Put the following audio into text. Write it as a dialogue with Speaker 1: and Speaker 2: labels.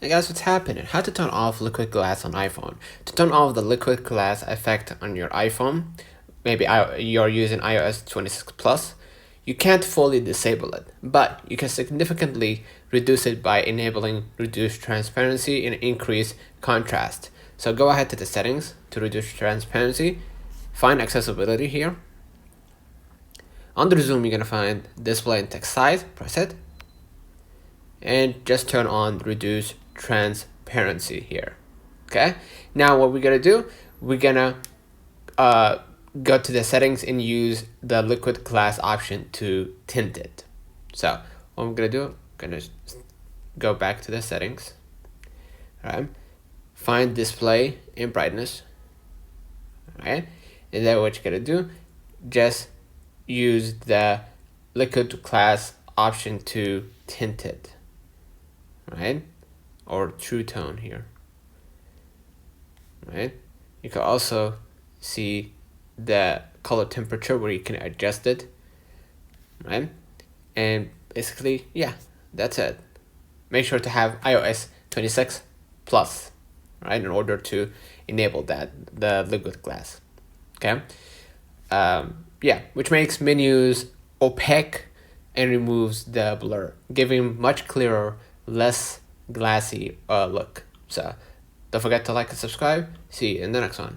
Speaker 1: Hey guys, what's happening? How to turn off liquid glass on iPhone. To turn off the liquid glass effect on your iPhone, maybe you're using iOS 26 Plus, you can't fully disable it, but you can significantly reduce it by enabling reduced transparency and increase contrast. So go ahead to the settings to reduce transparency, find accessibility here. Under zoom, you're gonna find display and text size, press it, and just turn on reduce transparency here. Okay, now what we're gonna do, we're gonna go to the settings and use the liquid glass option to tint it. So what I'm gonna do, I'm gonna go back to the settings. All right, find display and brightness. All right, and then what you're gonna do, just use the liquid glass option to tint it. Right, or true tone here. Right, you can also see the color temperature where you can adjust it. Right, and basically, yeah, that's it. Make sure to have iOS 26 Plus, right, in order to enable that, the liquid glass. Okay, yeah, which makes menus opaque and removes the blur, giving much clearer, less glassy look. So don't forget to like and subscribe. See you in the next one.